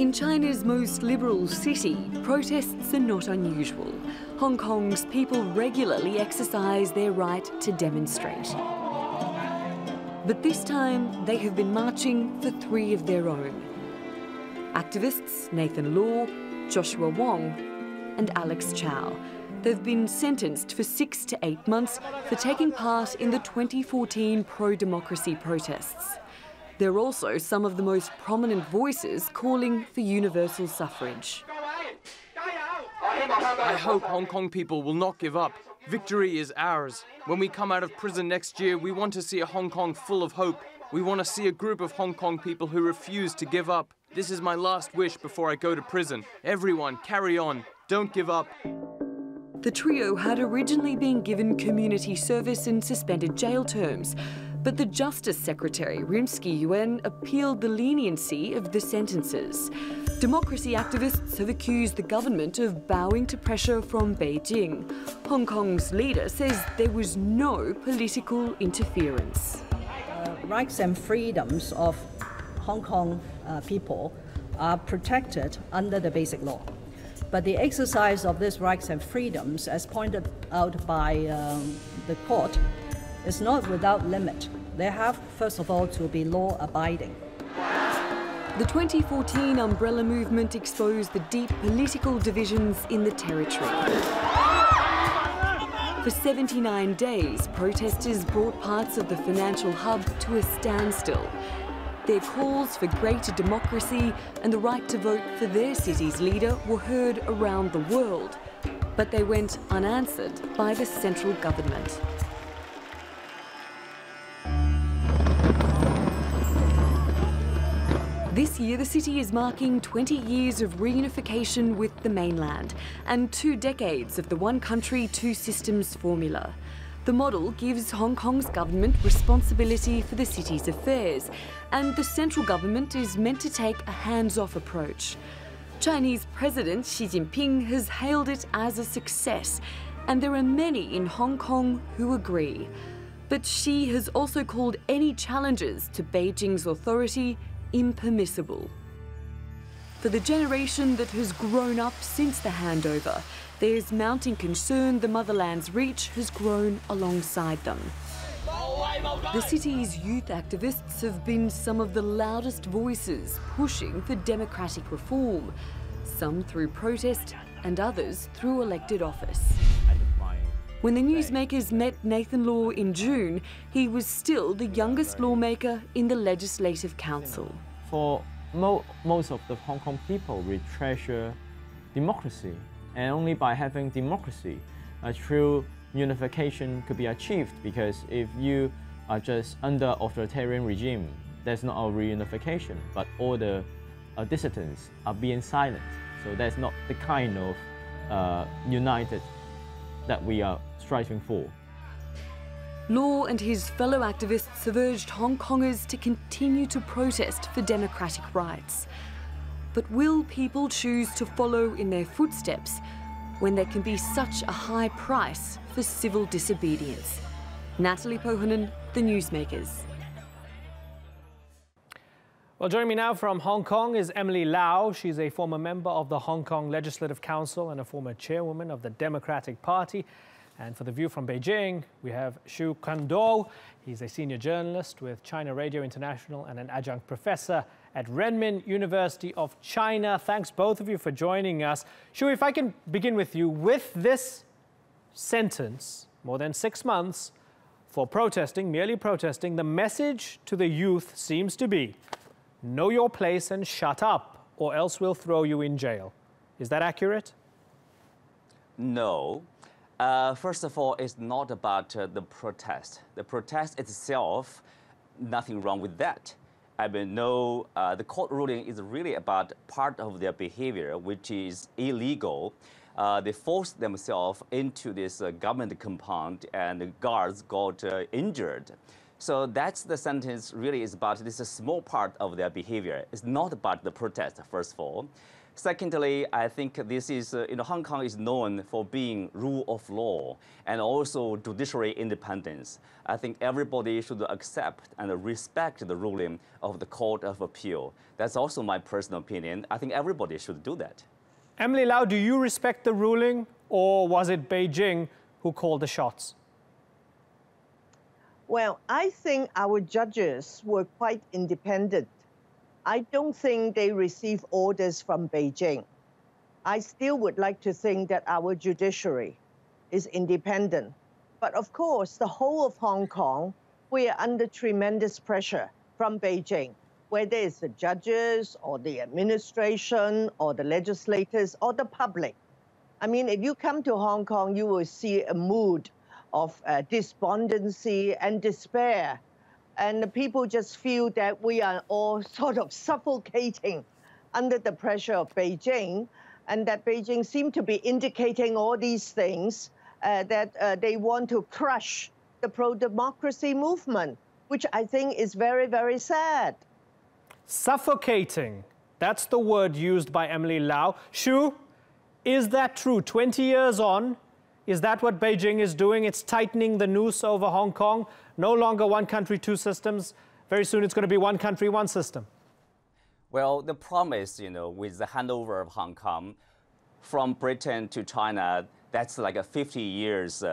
In China's most liberal city, protests are not unusual. Hong Kong's people regularly exercise their right to demonstrate. But this time, they have been marching for three of their own. Activists Nathan Law, Joshua Wong and Alex Chow. They've been sentenced for 6 to 8 months for taking part in the 2014 pro-democracy protests. They're also some of the most prominent voices calling for universal suffrage. I hope Hong Kong people will not give up. Victory is ours. When we come out of prison next year, we want to see a Hong Kong full of hope. We want to see a group of Hong Kong people who refuse to give up. This is my last wish before I go to prison. Everyone, carry on. Don't give up. The trio had originally been given community service and suspended jail terms, but the Justice Secretary, Rimsky-Yuen, appealed the leniency of the sentences. Democracy activists have accused the government of bowing to pressure from Beijing. Hong Kong's leader says there was no political interference. Rights and freedoms of Hong Kong people are protected under the basic law. But the exercise of these rights and freedoms, as pointed out by the court, is not without limit. They have, first of all, to be law-abiding. The 2014 umbrella movement exposed the deep political divisions in the territory. For 79 days, protesters brought parts of the financial hub to a standstill. Their calls for greater democracy and the right to vote for their city's leader were heard around the world, but they went unanswered by the central government. This year, the city is marking 20 years of reunification with the mainland and 2 decades of the one country, two systems formula. The model gives Hong Kong's government responsibility for the city's affairs, and the central government is meant to take a hands-off approach. Chinese President Xi Jinping has hailed it as a success, and there are many in Hong Kong who agree. But Xi has also called any challenges to Beijing's authority impermissible. For the generation that has grown up since the handover, there's mounting concern the motherland's reach has grown alongside them. The city's youth activists have been some of the loudest voices pushing for democratic reform, some through protest and others through elected office. When the Newsmakers met Nathan Law in June, he was still the youngest lawmaker in the Legislative Council. For most of the Hong Kong people, we treasure democracy. And only by having democracy, a true unification could be achieved, because if you are just under authoritarian regime, there's not a reunification, but all the dissidents are being silent. So that's not the kind of united that we are striving for. Law and his fellow activists have urged Hong Kongers to continue to protest for democratic rights. But will people choose to follow in their footsteps when there can be such a high price for civil disobedience? Natalie Pohonen, The Newsmakers. Well, joining me now from Hong Kong is Emily Lau. She's a former member of the Hong Kong Legislative Council and a former chairwoman of the Democratic Party. And for The View from Beijing, we have Xu Kandou. He's a senior journalist with China Radio International and an adjunct professor at Renmin University of China. Thanks both of you for joining us. Xu, if I can begin with you, with this sentence, more than 6 months for protesting, merely protesting, the message to the youth seems to be, know your place and shut up, or else we'll throw you in jail. Is that accurate? No. First of all, it's not about the protest. The protest itself, nothing wrong with that. I mean, no, the court ruling is really about part of their behavior, which is illegal. They forced themselves into this government compound, and the guards got injured. So that's the sentence really is about. This is a small part of their behavior. It's not about the protest, first of all. Secondly, I think this is, Hong Kong is known for being rule of law and also judiciary independence. I think everybody should accept and respect the ruling of the Court of Appeal. That's also my personal opinion. I think everybody should do that. Emily Lau, do you respect the ruling, or was it Beijing who called the shots? Well, I think our judges were quite independent. I don't think they receive orders from Beijing. I still would like to think that our judiciary is independent. But of course, the whole of Hong Kong, we are under tremendous pressure from Beijing, whether it's the judges or the administration or the legislators or the public. I mean, if you come to Hong Kong, you will see a mood of despondency and despair. And the people just feel that we are all sort of suffocating under the pressure of Beijing, and that Beijing seems to be indicating all these things, that they want to crush the pro-democracy movement, which I think is very, very sad. Suffocating, that's the word used by Emily Lau. Xu, is that true? 20 years on, is that what Beijing is doing? It's tightening the noose over Hong Kong. No longer one country, two systems. Very soon it's going to be one country, one system. Well, the promise, with the handover of Hong Kong from Britain to China, that's like a 50 years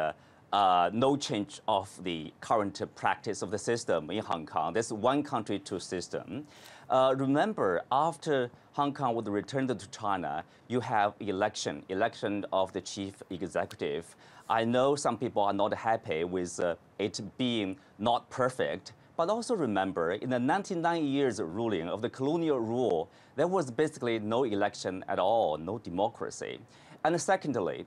no change of the current practice of the system in Hong Kong. There's one country, two system. Remember, after Hong Kong was returned to China, you have election of the chief executive. I know some people are not happy with it being not perfect, but also remember, in the 99 years ruling of the colonial rule, there was basically no election at all, no democracy. And secondly,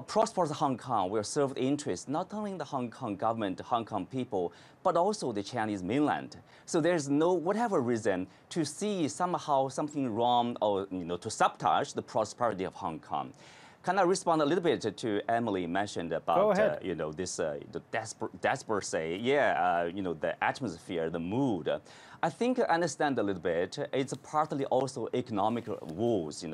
prosperous Hong Kong will serve the interests not only in the Hong Kong government, Hong Kong people, but also the Chinese mainland. So there's no whatever reason to see somehow something wrong or to sabotage the prosperity of Hong Kong. Can I respond a little bit to Emily mentioned about this the desperation, the atmosphere, the mood. I think I understand a little bit. It's partly also economic woes.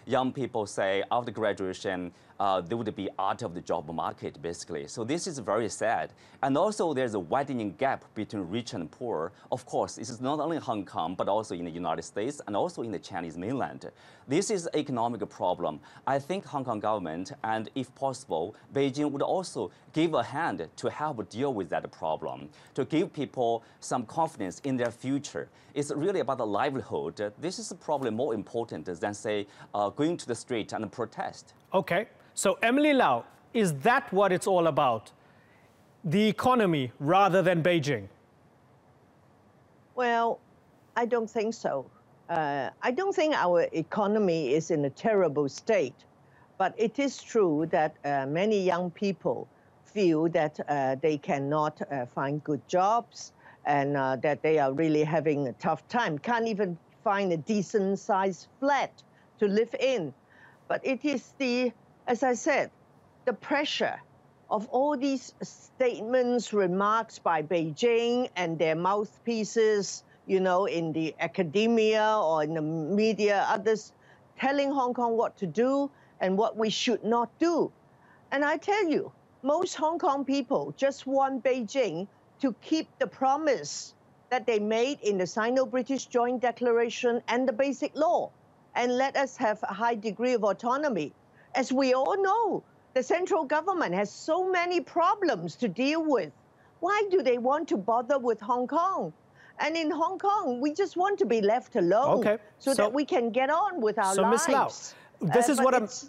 Young people say after graduation they would be out of the job market basically. So this is very sad. And also there's a widening gap between rich and poor. Of course, this is not only in Hong Kong but also in the United States and also in the Chinese mainland. This is an economic problem. I think Hong Kong government and if possible, Beijing would also give a hand to help deal with that problem, to give people some confidence in their future. It's really about the livelihood. This is probably more important than, say, going to the street and protest. Okay, so Emily Lau, is that what it's all about? The economy rather than Beijing? Well, I don't think so. I don't think our economy is in a terrible state, but it is true that many young people feel that they cannot find good jobs and that they are really having a tough time, can't even find a decent-sized flat to live in. But it is as I said, the pressure of all these statements, remarks by Beijing and their mouthpieces, in the academia or in the media, others telling Hong Kong what to do and what we should not do. And I tell you, most Hong Kong people just want Beijing to keep the promise that they made in the Sino-British Joint Declaration and the Basic Law, and let us have a high degree of autonomy. As we all know, the central government has so many problems to deal with. Why do they want to bother with Hong Kong? And in Hong Kong, we just want to be left alone so that we can get on with our lives. So, Ms. Lau,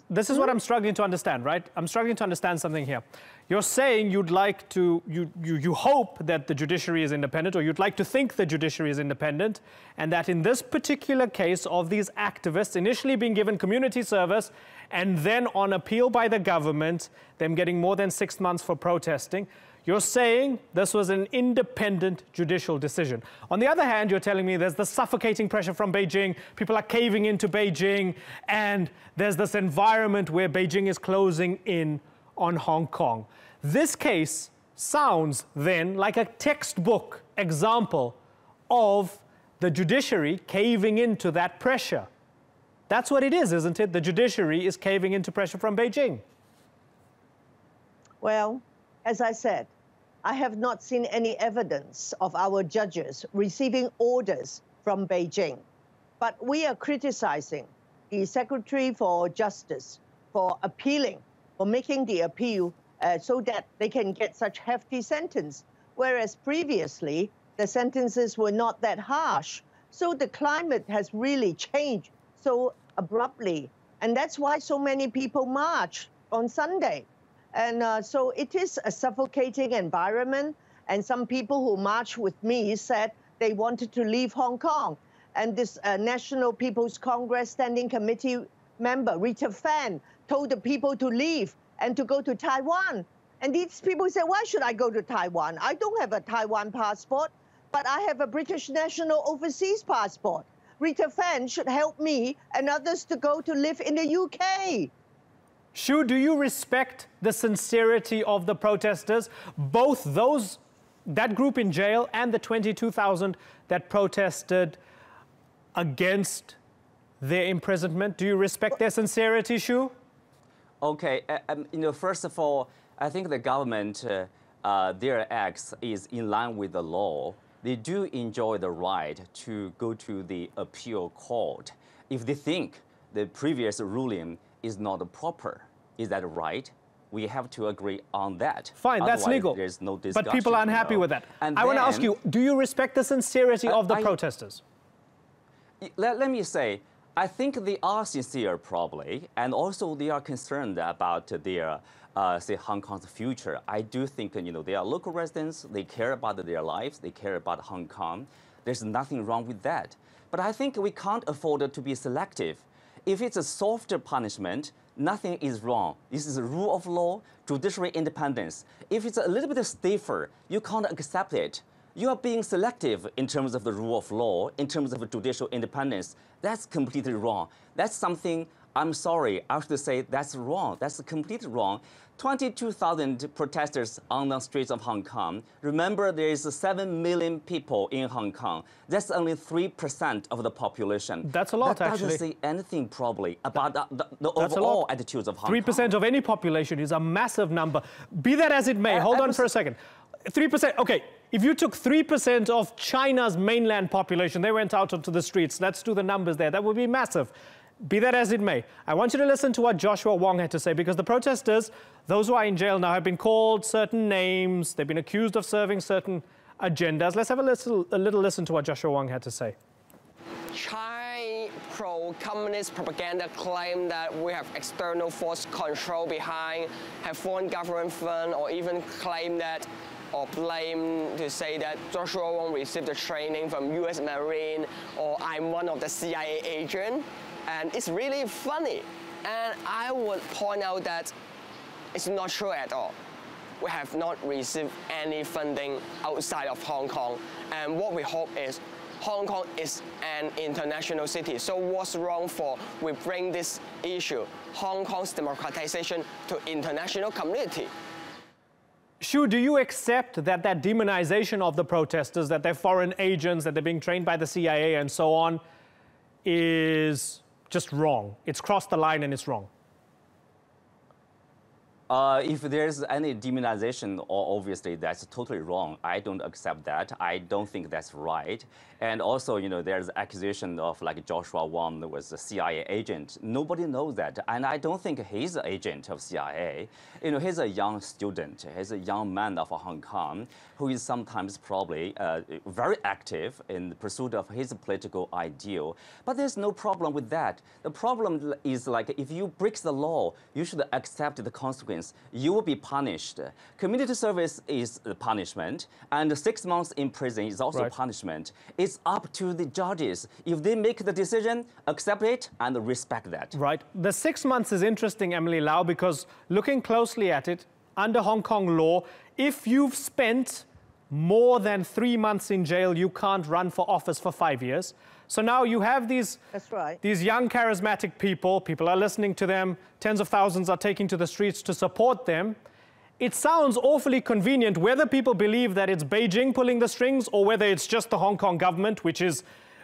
this is what I'm struggling to understand, right? I'm struggling to understand something here. You're saying you'd like to, you hope that the judiciary is independent, or you'd like to think the judiciary is independent, and that in this particular case of these activists initially being given community service and then on appeal by the government, them getting more than 6 months for protesting, you're saying this was an independent judicial decision. On the other hand, you're telling me there's the suffocating pressure from Beijing, people are caving into Beijing, and there's this environment where Beijing is closing in on Hong Kong. This case sounds then like a textbook example of the judiciary caving into that pressure. That's what it is, isn't it? The judiciary is caving into pressure from Beijing. Well, as I said, I have not seen any evidence of our judges receiving orders from Beijing. But we are criticizing the Secretary for Justice for appealing, for making the appeal so that they can get such hefty sentence, whereas previously the sentences were not that harsh. So the climate has really changed so abruptly, and that's why so many people marched on Sunday. And so it is a suffocating environment, and some people who marched with me said they wanted to leave Hong Kong. And this National People's Congress Standing Committee member, Rita Fan, told the people to leave and to go to Taiwan. And these people said, why should I go to Taiwan? I don't have a Taiwan passport, but I have a British national overseas passport. Rita Fan should help me and others to go to live in the UK. Xu, do you respect the sincerity of the protesters, both that group in jail and the 22,000 that protested against their imprisonment? Do you respect their sincerity, Xu? Okay, first of all, I think the government, their acts is in line with the law. They do enjoy the right to go to the appeal court if they think the previous ruling is not proper. Is that right? We have to agree on that. Fine, otherwise, that's legal. There's no discussion. But people aren't happy with that. And I want to ask you, do you respect the sincerity of the protesters? Let me say, I think they are sincere probably, and also they are concerned about their, say, Hong Kong's future. I do think, they are local residents, they care about their lives, they care about Hong Kong. There's nothing wrong with that. But I think we can't afford to be selective. If it's a softer punishment, nothing is wrong. This is a rule of law, judiciary independence. If it's a little bit stiffer, you can't accept it. You are being selective in terms of the rule of law, in terms of judicial independence. That's completely wrong. That's something, I'm sorry, I have to say that's wrong. That's completely wrong. 22,000 protesters on the streets of Hong Kong. Remember, there is 7 million people in Hong Kong. That's only 3% of the population. That's a lot, that actually. That doesn't say anything, probably, about the overall attitudes of Hong Kong. 3% of any population is a massive number. Be that as it may, hold on for a second. 3%, okay, if you took 3% of China's mainland population, they went out onto the streets, let's do the numbers there, that would be massive. Be that as it may, I want you to listen to what Joshua Wong had to say, because the protesters, those who are in jail now, have been called certain names, they've been accused of serving certain agendas. Let's have a little listen to what Joshua Wong had to say. China pro-communist propaganda claim that we have external force control behind, have foreign government fund, or even claim that, or blame to say that Joshua Wong received the training from US Marine, or I'm one of the CIA agent. And it's really funny. And I would point out that it's not true at all. We have not received any funding outside of Hong Kong. And what we hope is Hong Kong is an international city. So what's wrong for we bring this issue, Hong Kong's democratization, to international community? Xu, do you accept that that demonization of the protesters, that they're foreign agents, that they're being trained by the CIA and so on, is just wrong? It's crossed the line and it's wrong. If there's any demonization, obviously that's totally wrong. I don't accept that. I don't think that's right. And also, there's accusation of like Joshua Wong was a CIA agent. Nobody knows that. And I don't think he's an agent of CIA. He's a young student. He's a young man of Hong Kong who is sometimes probably very active in the pursuit of his political ideal. But there's no problem with that. The problem is like if you break the law, you should accept the consequence. You will be punished. Community service is the punishment, and 6 months in prison is also punishment. It's up to the judges. If they make the decision, accept it and respect that. Right. The 6 months is interesting, Emily Lau, because looking closely at it, under Hong Kong law, if you've spent more than 3 months in jail, you can't run for office for 5 years. So now you have these, these young charismatic people are listening to them, tens of thousands are taking to the streets to support them. It sounds awfully convenient, whether people believe that it's Beijing pulling the strings or whether it's just the Hong Kong government, which is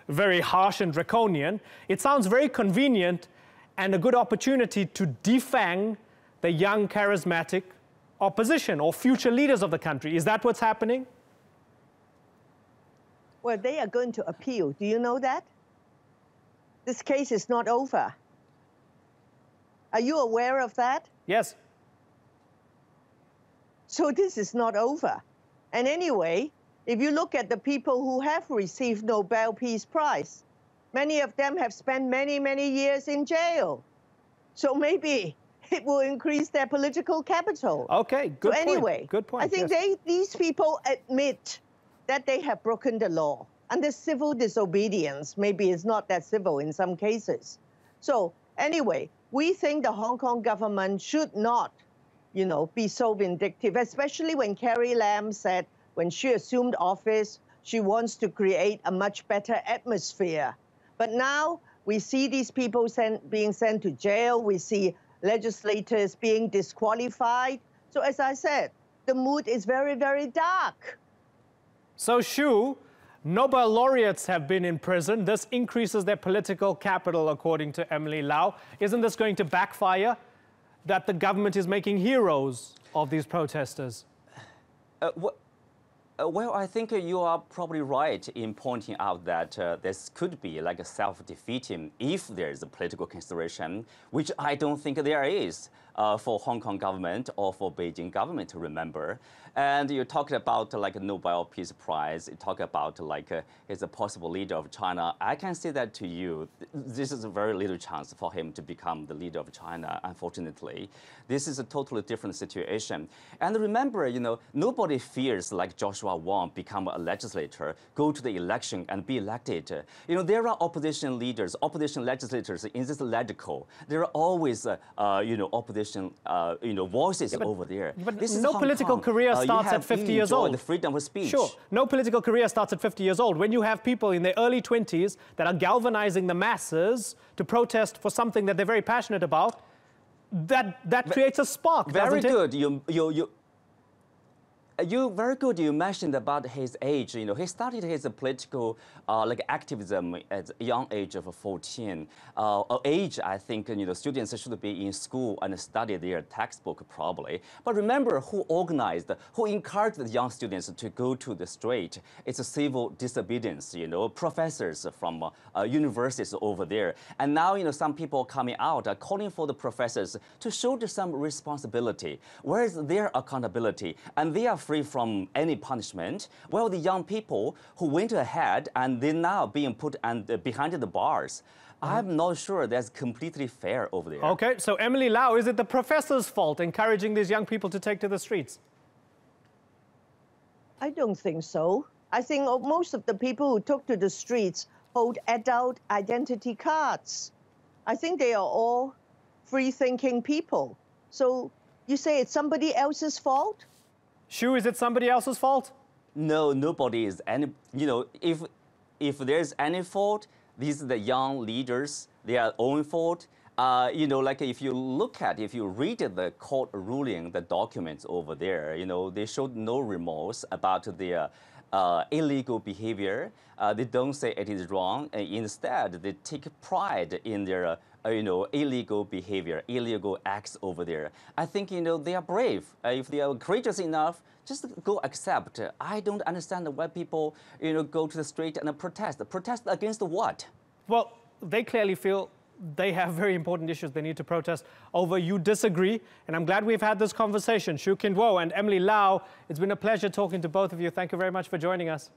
very harsh and draconian. It sounds very convenient and a good opportunity to defang the young, charismatic opposition or future leaders of the country. Is that what's happening? Well, they are going to appeal. Do you know that? This case is not over. Are you aware of that? Yes. So this is not over. And anyway, if you look at the people who have received Nobel Peace Prize, many of them have spent many, many years in jail. So maybe it will increase their political capital. Okay, good point. Anyway, good point. I think these people admit that they have broken the law. Under civil disobedience, maybe it's not that civil in some cases. So anyway, we think the Hong Kong government should not, be so vindictive, especially when Carrie Lam said when she assumed office, she wants to create a much better atmosphere. But now we see these people being sent to jail. We see legislators being disqualified. So as I said, the mood is very, very dark. So Xu, Nobel laureates have been in prison. This increases their political capital, according to Emily Lau. Isn't this going to backfire, that the government is making heroes of these protesters? Well, I think you are probably right in pointing out that this could be like a self-defeating if there is a political consideration, which I don't think there is for Hong Kong government or for Beijing government to remember. And you talked about like a Nobel Peace Prize, you talk about like he's a possible leader of China. I can say that to you, this is a very little chance for him to become the leader of China, unfortunately. This is a totally different situation. And remember, nobody fears like Joshua Wong become a legislator, go to the election and be elected. There are opposition leaders, opposition legislators in this legislature. There are always, opposition, voices over there. But no political career starts at 50 years old. The freedom of speech. Sure, no political career starts at 50 years old. When you have people in their early 20s that are galvanizing the masses to protest for something that they're very passionate about, that creates a spark. Very good. Very good. You mentioned about his age. He started his political activism at a young age of 14. Age, I think, students should be in school and study their textbook probably. But remember who organized, who encouraged the young students to go to the street. It's a civil disobedience. Professors from universities over there. And now, some people coming out are calling for the professors to show some responsibility. Where is their accountability? And they are free from any punishment, while the young people who went ahead and they're now being put behind the bars. I'm not sure that's completely fair over there. Okay, so Emily Lau, is it the professor's fault encouraging these young people to take to the streets? I don't think so. I think most of the people who took to the streets hold adult identity cards. I think they are all free-thinking people. So you say it's somebody else's fault? Xu, is it somebody else's fault? No, nobody is any. If there's any fault, these are the young leaders, their own fault. If you read the court ruling, the documents over there, they showed no remorse about their illegal behavior. They don't say it is wrong, and instead they take pride in their illegal behavior, illegal acts over there. I think they are brave. If they are courageous enough, just go accept. I don't understand why people go to the street and protest. Protest against what? Well, they clearly feel they have very important issues they need to protest over. You disagree, and I'm glad we've had this conversation. Xu Kin Wo and Emily Lau, it's been a pleasure talking to both of you. Thank you very much for joining us.